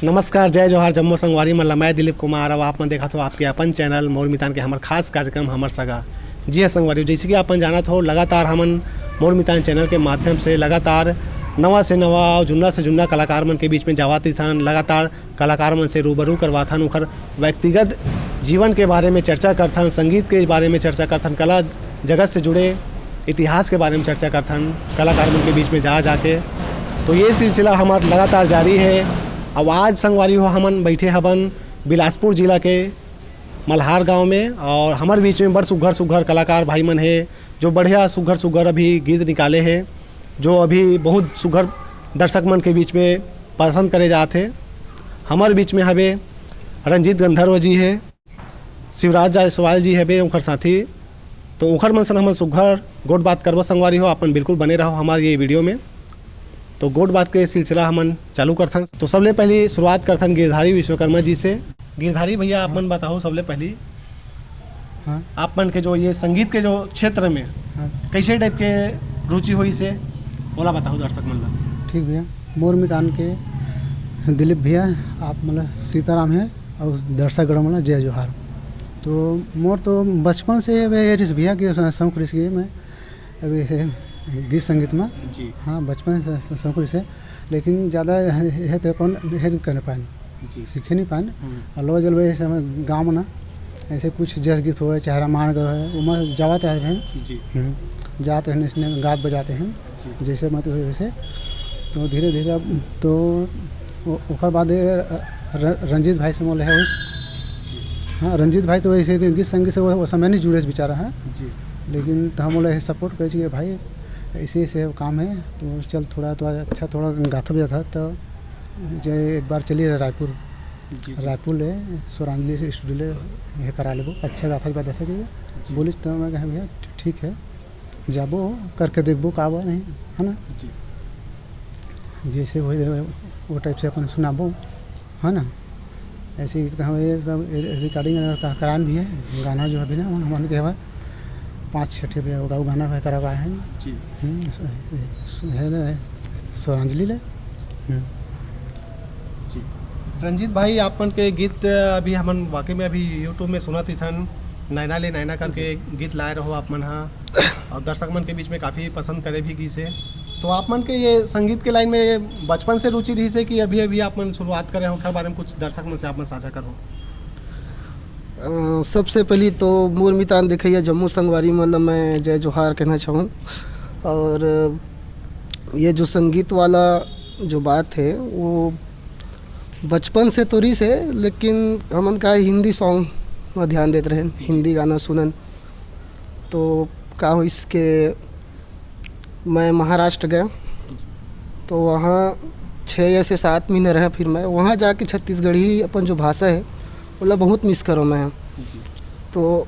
नमस्कार, जय जोहार, जम्मू संगवारी मल्ला। मैं दिलीप कुमार। अब आपने देखा तो आपके अपन चैनल मोर मितान के हमारे खास कार्यक्रम हमर सगा। जी हाँ संगवारी, जैसे कि अपन जाना हो लगातार हमन मोर मितान चैनल के माध्यम से लगातार नवा से नवा और जुन्ना से जुन्ना कलाकार मन के बीच में जावाती थन। लगातार कलाकार मन से रूबरू करवाथन, उखर व्यक्तिगत जीवन के बारे में चर्चा करथन, संगीत के बारे में चर्चा करथन, कला जगत से जुड़े इतिहास के बारे में चर्चा करथन कलाकार मन के बीच में जा जाके। तो ये सिलसिला हमारा लगातार जारी है। अब आज संगवारी हो हमन बैठे हवन बिलासपुर जिला के मल्हार गांव में, और हमारे बीच में बड़ सुघर कलाकार भाई मन है जो बढ़िया सुघर अभी गीत निकाले हैं, जो अभी बहुत सुघर दर्शक मन के बीच में पसंद करे जाते। हमारे बीच में हवे रंजीत गंधर्व जी है, शिवराज जायसवाल जी है उनकर साथी। तो उखर मन से हम सुघर गोट बात करबो संगवारी हो, अपन बिल्कुल बने रहो हमारे ये वीडियो में। तो गोट बात के सिलसिला हमन चालू करथन। तो सबले पहली शुरुआत करथन गिरधारी विश्वकर्मा जी से। गिरधारी भैया, आप मन बताओ सबले पहली, हाँ, आप मन के जो ये संगीत के जो क्षेत्र में हाँ, कैसे टाइप के रुचि हुई से बोला बताओ दर्शक मन ला। ठीक भैया। मोर मितान के दिलीप भैया, आप मतलब सीताराम है और दर्शक गण मतलब जय जोहार। तो मोर तो बचपन से रिस भैया के शौक रिस गए। मैं अभी ऐसे गीत संगीत में जी हाँ बचपन से शौक रिस है, लेकिन ज़्यादा है तो कौन है नहीं कर पाए, सीखे नहीं पाए। अल्लाह जल ऐसे गाँव में ना ऐसे कुछ जैस गीत हो चाहे रामायण कर है वो मैं जाते हैं जी जाते हैं, इसने गात बजाते हैं जैसे मतलब वैसे। तो धीरे धीरे अब तो ओकर बाद रंजीत भाई से मोल है उस। हाँ, रंजीत भाई तो वैसे गीत संगीत से वो समय नहीं जुड़े बेचारा है जी, लेकिन तो हम बोले सपोर्ट करे कि भाई ऐसे ऐसे काम है तो चल थोड़ा तो अच्छा थोड़ा गाथा बजा था। तो जो एक बार चलिए रायपुर ले स्वरांजलि स्टूडियो ले ये करा लेबो, अच्छा गाथा बजा था कि बोलिस। तो मैं कहा भैया ठीक है जाबो करके देखबो का बा नहीं है ना, जैसे वो टाइप से अपन सुनाबो है ना। ऐसे ही हम ये सब रिकॉर्डिंग करान भी है। गाना जो अभी ना हमारे के 5-6 भी होगा वो गाना भी करवाए हैं जी है ना स्वरांजलि ले। जी रंजीत भाई, आपन के गीत अभी हमन वाकई में अभी यूट्यूब में सुनत ही थन, नैना ले नैना करके गीत लाए रहो आप मन हाँ, और दर्शक मन के बीच में काफ़ी पसंद करे भी गीत से। तो आप मन के ये संगीत के लाइन में बचपन से रुचि रही से कि अभी अभी आप मन शुरुआत करे हो, खैर बारे में कुछ दर्शक मन से आप मन साझा करो। सबसे पहली तो मोर मितान देखिए जम्मू संगवारी मतलब मैं जय जोहार कहना चाहूँ। और ये जो संगीत वाला जो बात है वो बचपन से तो रिस है, लेकिन हमन का हिंदी सॉन्ग में ध्यान देते रहे, हिंदी गाना सुनन। तो का हो इसके मैं महाराष्ट्र गया तो वहाँ 6 या 7 महीने रहे। फिर मैं वहाँ जाके छत्तीसगढ़ी अपन जो भाषा है मतलब बहुत मिस करो मैं। तो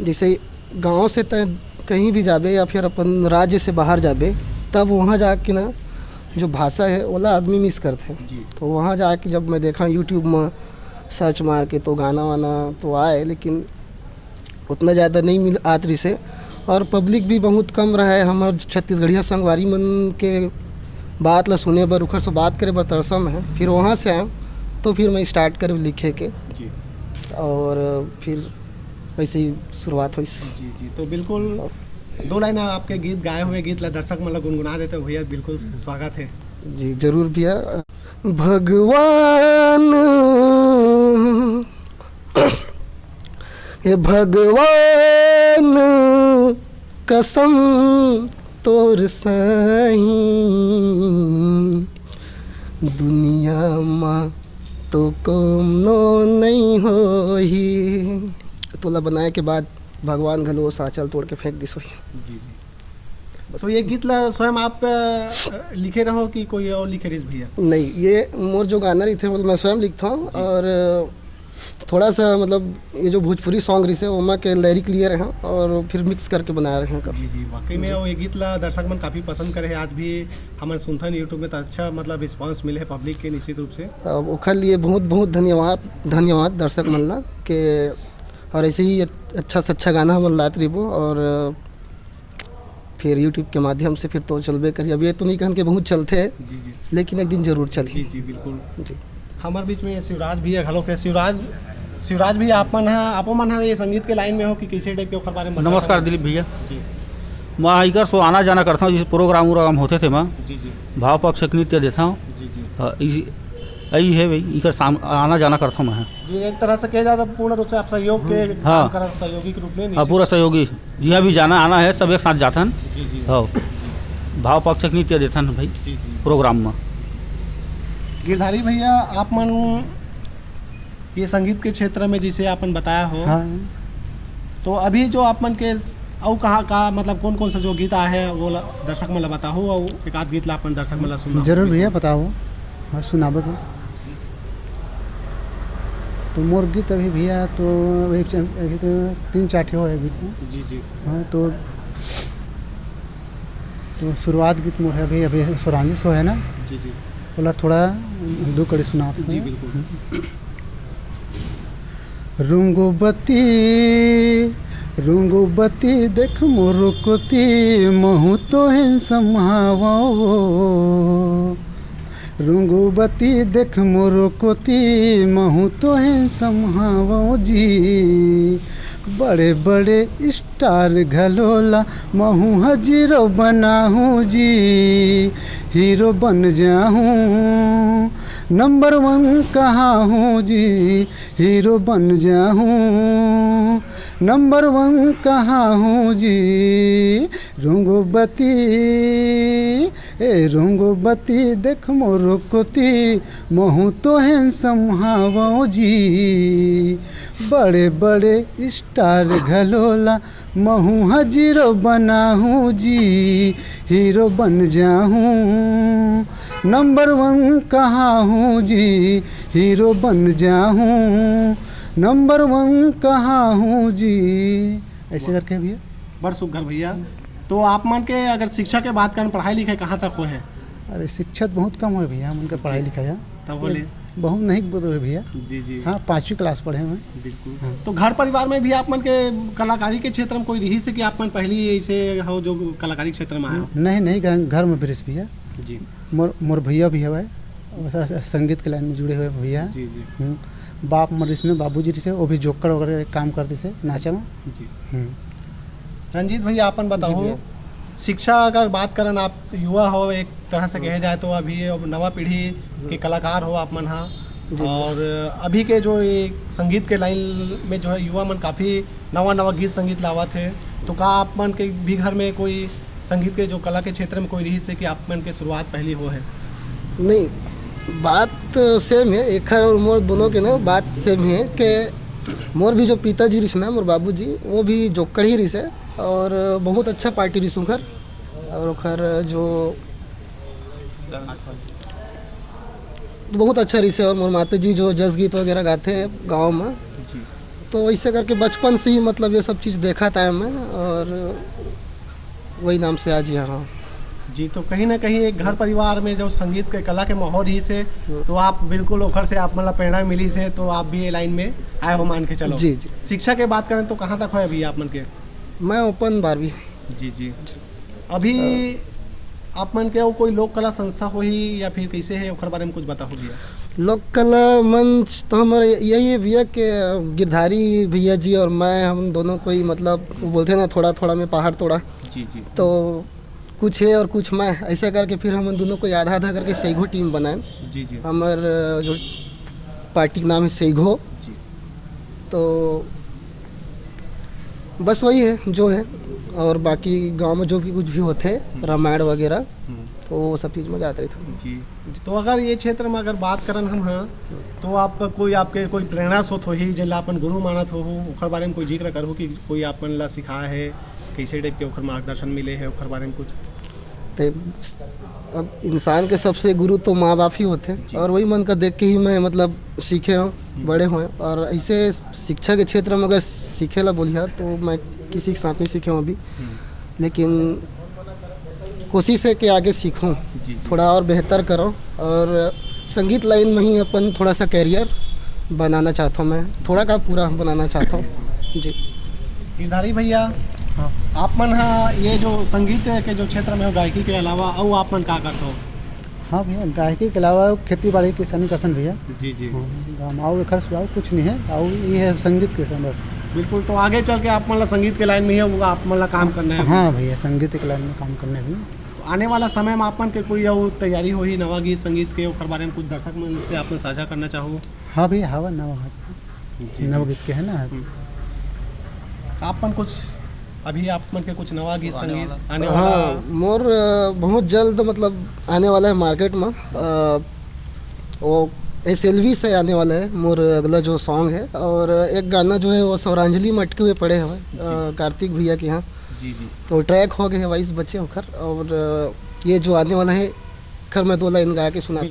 जैसे गांव से तय कहीं भी जाबे या फिर अपन राज्य से बाहर जाबे, तब वहाँ जाके ना जो भाषा है वाला आदमी मिस करते हैं। तो वहाँ जाके जब मैं देखा यूट्यूब में सर्च मार के तो गाना वाना तो आए, लेकिन उतना ज़्यादा नहीं मिल आतरी से। और पब्लिक भी बहुत कम रहा है हमारे छत्तीसगढ़िया संगवारी मन के बात ला सुने बर, उखर से बात करे बर तरसम है। फिर वहाँ से आए तो फिर मैं स्टार्ट कर लिखे के जी, और फिर वैसे ही शुरुआत हुई। जी तो बिल्कुल 2 लाइन आपके गीत गाए हुए गीत ला दर्शक मतलब गुनगुना देते भैया, बिल्कुल स्वागत है। जी जरूर भैया। भगवान ये भगवान कसम तोर सही दुनिया माँ तो कोनो नहीं हो ही। तोला बनाए के बाद भगवान घलो साचल तोड़ के फेंक दिस हुई। जी तो ये गीत ला स्वयं आप लिखे रहो कि कोई और लिखे रिस भैया? नहीं, ये मोर जो गाना रही थे मैं स्वयं लिखता हूँ। और थोड़ा सा मतलब ये जो भोजपुरी सॉन्ग रही है वो के लिरिक लिए रहे हैं और फिर मिक्स करके बनाए रहे हैं। जी वाकई में वो ये गीत ला दर्शक मन काफ़ी पसंद करे हैं। आज भी हमारे सुनथन यूट्यूब में तो अच्छा मतलब रिस्पांस मिले है पब्लिक के निश्चित रूप से। ओखर लिए बहुत बहुत धन्यवाद दर्शक मन ला के। और ऐसे ही अच्छा से अच्छा गाना हम लात रहीबो और फिर यूट्यूब के माध्यम से फिर तो चलबे करिए। अब ये तो नहीं कहन के बहुत चलते हैं, जी लेकिन एक दिन जरूर चलिए। जी बिल्कुल। जी हमारे बीच में शिवराज भी है घलो के शिवराज भी आप मन है ये संगीत के लाइन में हो कि कैसे टाइप के ओखर बारे में बता नमस्कार सकते दिलीप भैया। जी मैं इकर सो आना जाना करता हूँ, जैसे प्रोग्राम उग्राम होते थे मैं जी जी भाव पक्षक नृत्य देता हूँ। जी जी यही है भाई, इकर आना जाना करता हूँ मैं। जी एक तरह से कहा जाता पूर्ण रूप से आप सहयोग के हाँ। काम कर सहयोगी के रूप में हाँ, निश्चित- पूरा सहयोगी जिहाँ भी जाना आना है सब एक साथ जाते हैं। जी जी हाँ, भाव पक्षक नृत्य देते हैं भाई जी जी प्रोग्राम में। गिरधारी भैया आप मन ये संगीत के क्षेत्र में जिसे आपन बताया हो हाँ तो अभी जो आप मन के और कहाँ का मतलब कौन कौन सा जो गीत आया है वो दर्शक में बता हो और एक आध गीत ला अपन दर्शक में सुना जरूर भैया बताओ। हाँ सुनाबे को तो मोर गीत अभी भैया तो अभी तो 3-4 ठे है गीत में। जी जी हाँ तो शुरुआत गीत मोर है अभी सुरांगी सो है ना, जी जी बोला थोड़ा 2 कड़ी सुना जी बिल्कुल रुंगो बत्ती देख मोरो कोती महू तो है समावो। रुंगो बत्ती देख मोरो कोती महू तो है समावो जी। बड़े बड़े स्टार घलोला महू हजीरो बनाहूँ जी। हीरो बन जाऊँ नंबर 1 कहाँ हूँ जी। हीरो बन जाऊँ नंबर 1 कहाँ हूँ जी। रुंगो बत्ती देख मोरो कोती महू तो है संभावो जी। बड़े बड़े स्टार घलोला महू हजीरो बनाहूँ जी। हीरो बन जाऊँ नंबर 1 कहाँ हूँ जी। हीरो बन जाऊँ नंबर 1 कहाँ हूँ जी। ऐसे करके भैया बड़ सुघर भैया। तो आप मन के अगर शिक्षा के बात करें पढ़ाई लिखाई कहाँ तक हो है अरे शिक्षक बहुत कम है भैया उनका पढ़ाई लिखाई तब बोले बहुत नहीं बोल भैया। जी जी हाँ 5वीं क्लास पढ़े हैं। बिल्कुल हाँ। तो घर परिवार में भी आप मन के कलाकारी के क्षेत्र में कोई रही से कि आप मन पहली ऐसे हो जो कलाकारी क्षेत्र में आए हो नहीं घर में ब्रिस भैया। जी मोर भैया भी है संगीत के लाइन में जुड़े हुए भैया। जी जी बाप मरीज में बाबूजी से वो भी जोकर वगैरह काम करते से नाचा में। जी रंजीत भैया आपन बताओ शिक्षा अगर बात करन आप युवा हो एक तरह से कहे जाए तो अभी नवा पीढ़ी के कलाकार हो आप मन हाँ और अभी के जो ये संगीत के लाइन में जो है युवा मन काफ़ी नवा गीत संगीत लावत है तो का आप मन के भी घर में कोई संगीत के जो कला के क्षेत्र में कोई रही से कि आप मन के शुरुआत पहली हो है? नहीं, बात सेम है। एक और मोर दोनों के ना बात सेम है कि मोर भी जो पिताजी रिस ना मोर बाबूजी वो भी जोकर ही रिस है और बहुत अच्छा पार्टी रिस उखर और उखर जो बहुत अच्छा रिस है। और मोर माता जी जो जस गीत वगैरह गाते हैं गाँव में तो ऐसे करके बचपन से ही मतलब ये सब चीज़ देखा था मैं और वही नाम से आज यहाँ। जी तो कहीं ना कहीं एक घर परिवार में जो संगीत के कला के माहौल ही से तो आप बिल्कुल ओखर से आप मतलब प्रेरणा मिली से तो आप भी ये लाइन में आए हो मान के चलो। जी जी। शिक्षा के बात करें तो कहाँ तक हो अभी आप मन के? मैं ओपन 12वीं। जी जी। अभी आप मन के कोई लोक कला संस्था हो ही या फिर कैसे है ओखर बारे में कुछ बता हो भैया? लोक कला मंच तो हमारे यही है भैया कि गिरधारी भैया जी और मैं हम दोनों कोई मतलब बोलते हैं ना थोड़ा थोड़ा में पहाड़ तोड़ा। जी जी। तो कुछ है और कुछ मैं ऐसा करके फिर हम दोनों को आधा आधा करके सैगो टीम बनाए। जी जी। हमार जो पार्टी का नाम है सैगो। जी। तो बस वही है जो है और बाकी गांव में जो भी कुछ भी होते रामायण वगैरह तो वो सब चीज़ में जाते रहते। जी तो अगर ये क्षेत्र में अगर बात करन हम हाँ तो आपका कोई आपके कोई प्रेरणा स्रोत हो ही जिला अपन गुरु मानत हो ओखर बारे में कोई जिक्र करो कि कोई आपन ला सिखाया है कैसे टाइप के ओखर मार्गदर्शन मिले है ओखर बारे में कुछ? तो अब इंसान के सबसे गुरु तो माँ बाप ही होते हैं और वही मन का देख के ही मैं मतलब सीखे हूँ बड़े हुए। और ऐसे शिक्षा के क्षेत्र में अगर सीखेला बोलिए तो मैं किसी के साथ नहीं सीखे हूँ अभी, लेकिन कोशिश है कि आगे सीखूँ थोड़ा और बेहतर करो और संगीत लाइन में ही अपन थोड़ा सा कैरियर बनाना चाहता हूँ। मैं थोड़ा का पूरा बनाना चाहता हूँ। जी गिरधारी भैया आप मन हाँ ये जो संगीत के जो क्षेत्र में हो गायकी के अलावा और आप मन का करते हो? हाँ भैया, गायकी के अलावा खेती बाड़ी किसानी करथन भैया। जी जी आओ एखर सुझाव कुछ नहीं है, आओ ये है संगीत के समय बस। बिल्कुल। तो आगे चल के आप मतलब संगीत के लाइन में ही होगा, आप मतलब काम करना है। हाँ भैया, संगीत के लाइन में काम करने भी। तो आने वाला समय में आपन के कोई और तैयारी हो ही नवा गीत संगीत के ओकर बारे में कुछ दर्शक मन से आपने साझा करना चाहो? हाँ भैया, हवा नवगीत के है ना। आपन कुछ अभी आप मन के कुछ नवा गीत संगीत आने वाला? हाँ, मोर बहुत जल्द मतलब आने वाला है मार्केट में। वो SLV से आने वाला है मोर अगला जो सॉन्ग है। और एक गाना जो है वो स्वरांजलि में अटके हुए पड़े हुए कार्तिक भैया के यहाँ। जी जी। तो ट्रैक हो गए हैं 22 बच्चे होकर। और ये जो आने वाला है खैर मैं 2 लाइन गा के सुना हो।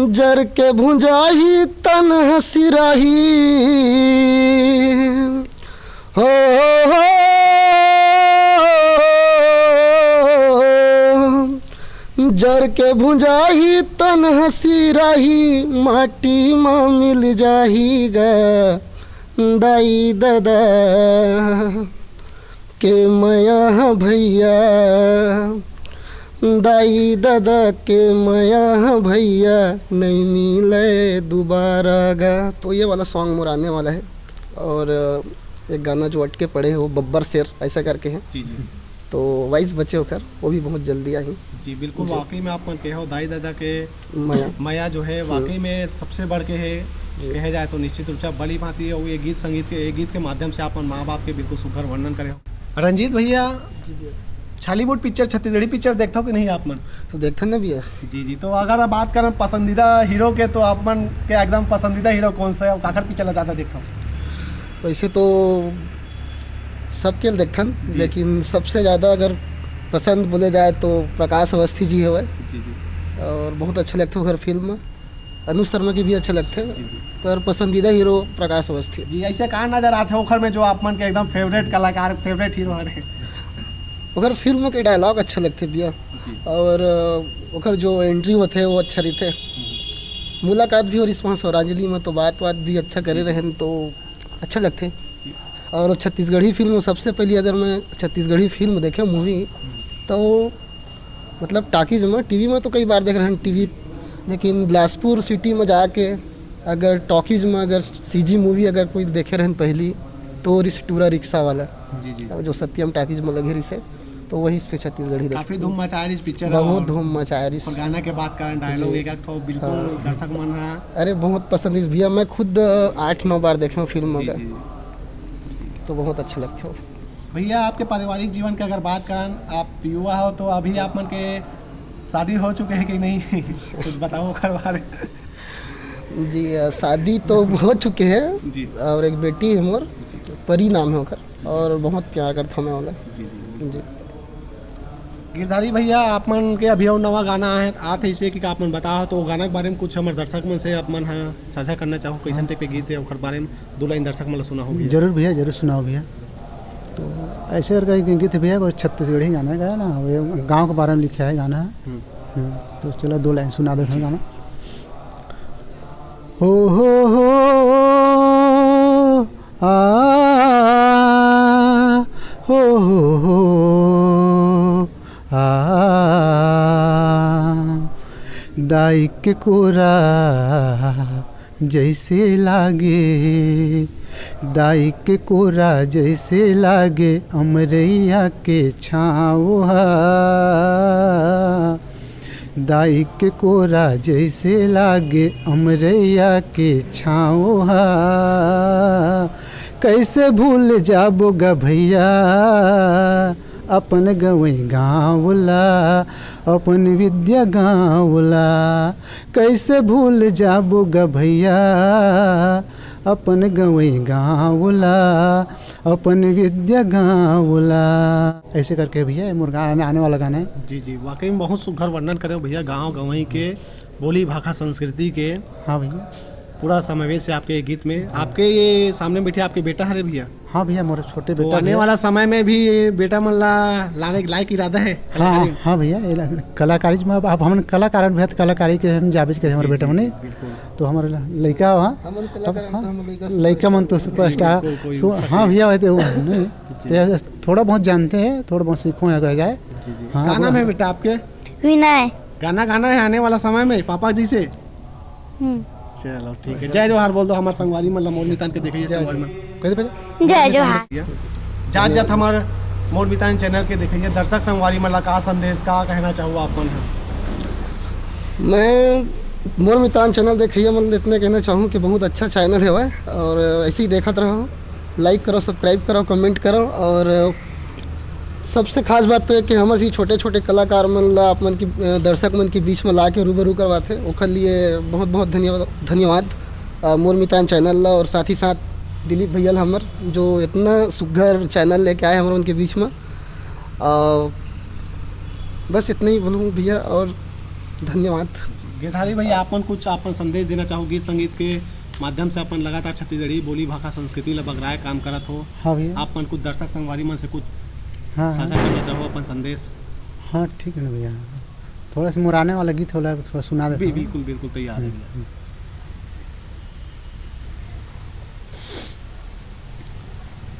जर के भुंजाही तन सिराही हो, जर के भुंजाही तन सिराही माटी में मिल जाही गा दाई दादा के मया भैया, दाई दादा के मया भैया नहीं मिले दोबारा गा। तो ये वाला सॉन्ग मोर आने वाला है। और एक गाना जो अटके पड़े हैं वो बब्बर शेर ऐसा करके हैं। जी जी। तो 22 बच्चे होकर वो भी बहुत जल्दी आई। जी बिल्कुल। वाकई में आप कहे हो दाई दादा के मया मया जो है वाकई में सबसे बढ़ के है कहे जाए तो निश्चित रूप से बड़ी भांति है। वो ये गीत संगीत के गीत के माध्यम से आप माँ बाप के बिल्कुल सुघर वर्णन करे हो। रंजीत भैया, छालीवुड पिक्चर छत्तीसगढ़ी पिक्चर देखते हो कि नहीं आप मन? तो देखते ना भी है। जी जी। तो अगर बात करें पसंदीदा हीरो के तो आप मन के एकदम पसंदीदा हीरो कौन सा है और काकर पिक्चर ज़्यादा देखता हूँ? वैसे तो सबके देखथन, लेकिन सबसे ज़्यादा अगर पसंद बोले जाए तो प्रकाश अवस्थी जी है। जी जी। और बहुत अच्छे लगते हो अगर फिल्म में। अनु शर्मा की भी अच्छे लगते हैं, पर पसंदीदा हीरो प्रकाश अवस्थी। जी ऐसे कहाँ नजर आते हैं ओखर में जो आप मन के एकदम फेवरेट कलाकार फेवरेट हीरो है? ओकर फिल्म के डायलॉग अच्छे लगते भैया। और ओकर जो एंट्री होते हैं वो अच्छा रहते। मुलाकात भी और इसमें स्वरांजलि में तो बात भी अच्छा करे रहे तो अच्छा लगते। और छत्तीसगढ़ी फिल्म सबसे पहले अगर मैं छत्तीसगढ़ी फिल्म देखे मूवी तो मतलब टाकीज में टीवी में तो कई बार देख रहे हैं टीवी, लेकिन बिलासपुर सिटी में जाके अगर टॉकीज में अगर CG मूवी अगर कोई देखे रहें पहली तो रिक्शा रिक्शा वाला। जी जी। जो सत्यम टाकीज में लगे रिसे तो वही इस पे छत्तीसगढ़ी देखे। काफी धूम मचाया इस पिक्चर। बहुत धूम मचाया इस गाना के बात करें डायलॉग एक तो बिल्कुल दर्शक मन रहा। अरे बहुत पसंद इस भैया, मैं खुद 8-9 बार देखे हूँ फिल्म जी अगर, जी। तो बहुत अच्छे लगते हो। भैया आपके पारिवारिक जीवन की अगर बात करें, आप युवा हो तो अभी आप मन के शादी हो चुके हैं कि नहीं? कुछ बताओ कर बारे। जी शादी तो हो चुके हैं जी। और एक बेटी है मोर, परी नाम है ओकर, और बहुत प्यार करता हूँ मैं ओला। जी जी। जी गिरधारी भैया आप मन के अभी और नवा गाना है आते इसे कि आप मन बताओ तो गाना के बारे में कुछ हमारे दर्शक मन से आप मन हाँ साझा करना चाहो कैसन टाइप के गीत है और बारे में 2 लाइन दर्शक मन सुना हो? जरूर भैया, जरूर सुनाओ भैया। तो ऐसे करके गीत भैया कोई छत्तीसगढ़ी गाना है ना, वो गाँव के बारे में लिखा है गाना है। तो चलो 2 लाइन सुना दो गाना। हो आ हो आ दाई के कोरा जैसे लागे, दाई के कोरा जैसे लागे अमरैया के छाँव, दाई के कोरा जैसे लागे अमरैया के छाँव। कैसे भूल जाबो गा भैया अपन गवई गाँवला, अपन विद्या गाँवला। कैसे भूल जाबो गा भैया अपन गवई गाँवला, अपन विद्या गाँवला। ऐसे करके भैया मुर्गा आने वाला गाना है। जी जी। वाकई में बहुत सुघर वर्णन करे भैया गाँव गंवई के बोली भाषा संस्कृति के। हाँ भैया। पूरा समावेश है आपके गीत में। आपके ये सामने बैठे आपके बेटा हरे भैया? हाँ भैया मोरे छोटे तो बेटा आने भैया। वाला समय में भी बेटा मन ला लाने के लायक इरादा है हाँ कलाकारी? हाँ भैया ये कलाकारी में अब हम कलाकार भी कलाकारी के हम जाबे करे हमारे बेटा ने तो हमारे लड़का वहाँ हमन कलाकार हाँ, हम लइका लड़का मन तो सुपरस्टार हाँ भैया वही तो नहीं तो थोड़ा बहुत जानते हैं, थोड़ा बहुत सीखो अगर जाए। हाँ क्या नाम है बेटा आपके? विनय। गाना गाना है आने वाला समय में पापा जी से? चलो ठीक है, जय जोहार बोल दो हमारे संगवारी मतलब मोर मितान के देखिए संगवारी में कहते पहले जय जोहार। जात जात हमारे मोर मितान चैनल के देखिए दर्शक संगवारी मतलब का संदेश का कहना चाहूँ आप मन है? मैं मोर मितान चैनल देखिए मतलब इतने कहना चाहूँ कि बहुत अच्छा चैनल है वह, और ऐसे ही देखते रहो, लाइक करो, सब्सक्राइब करो, कमेंट करो। और सबसे खास बात तो है कि हमारे सी छोटे छोटे कलाकार मन ला आप मन की दर्शक मन के बीच में ला के रूबरू करवाते, ओकर लिए बहुत बहुत धन्यवाद मोर मितान चैनल ला, और साथ ही साथ दिलीप भैया हमर जो इतना सुघर चैनल लेके आए हमारे उनके बीच में। बस इतना ही बोलूँ भैया, और धन्यवाद। गिरधारी भैया आपन कुछ आपन संदेश देना चाहो गीत संगीत के माध्यम से अपन लगातार छत्तीसगढ़ी बोली भाषा संस्कृति ला बगराए काम करत हो, हाँ भैया आपन कुछ दर्शक संगवारी मन से कुछ हाँ साझा करना चाहो अपन संदेश? हाँ ठीक है ना भैया, थोड़ा सा मुराने वाला गीत होला थोड़ा सुना देता हूँ। बिल्कुल बिल्कुल तैयार है भैया।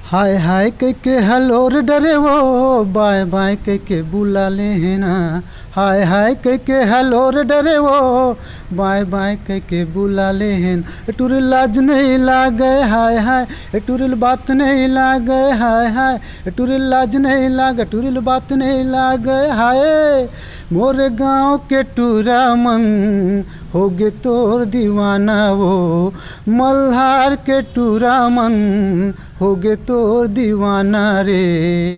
हाय हाय के हलोर डरे वो बाय बाय के बुला ले है ना, हाय हाय के हलोर डरे वो बाय बाय के बुला ले हैं, टुरिल लाज नहीं लागे हाय हाय, टुरिल बात नहीं लागे हाय हाय, टुरिल लाज नहीं लागे, टुरिल बात नहीं लागे हाय, मोरे गांव के टूरा मन होगे तोर दीवाना वो, मल्हार के टूरा मन होगे तोर दीवाना रे,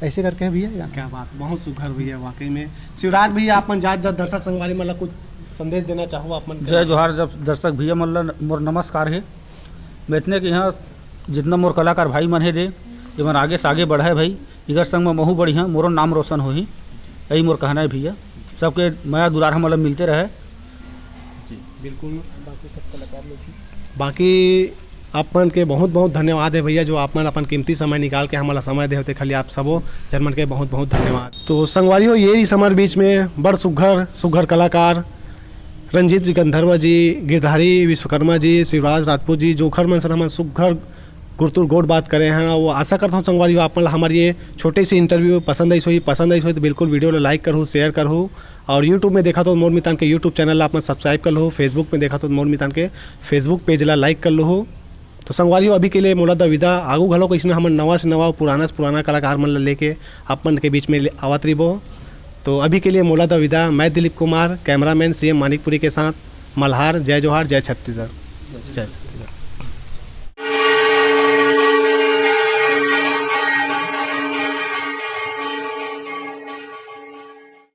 ऐसे करके भैया गाना। क्या बात, बहुत सुघर भैया वाकई में। शिवराज भैया अपन जात जात दर्शक संगवारी मतलब कुछ संदेश देना चाहो अपन? जय जोहार जब दर्शक भैया मन मोर नमस्कार है। मैं इतने कि यहाँ जितना मोर कलाकार भाई मन है दे ये मन आगे से आगे बढ़े भाई, इधर संग में महू बढ़िया मोरो नाम रोशन हो ही, यही मोर कहना है भैया। सबके माया दुलार मतलब मिलते रहे जी बिल्कुल। बाकी अपन के बहुत बहुत धन्यवाद है भैया जो आपन अपन कीमती समय निकाल के हमारा समय दे होते, खाली आप सबो जर्मन के बहुत बहुत धन्यवाद। तो संगवारी हो ये इस हमारे बीच में बड़ सुघर सुघर कलाकार रंजीत गंधर्व जी, गिरधारी विश्वकर्मा जी, शिवराज राजपूत जी जो खर मन सर हमारे सुघर गुरतुर गोड बात करे हैं। वो आशा करता हूँ संगवारी हो आप हमारी ये छोटी सी इंटरव्यू पसंद आई तो बिल्कुल वीडियो को लाइक करूँ, शेयर करूँ, और यूट्यूब में देखा तो मोर मितान के यूट्यूब चैनल आप सब्सक्राइब कर लो, फेसबुक में देखा तो मोर मितान के फेसबुक पेज ला लाइक कर लो। तो संगवारी हो अभी के लिए मोला द विदा, आगू घलो को इसने हम नवा से नवा पुराना से पुराना कलाकार मन लेके अपन के बीच में आवत रही बो। तो अभी के लिए मोला द विदा, मैं दिलीप कुमार, कैमरामैन CM मानिकपुरी के साथ मल्हार। जय जोहार, जय छत्तीसगढ़, जय छत्तीसगढ़।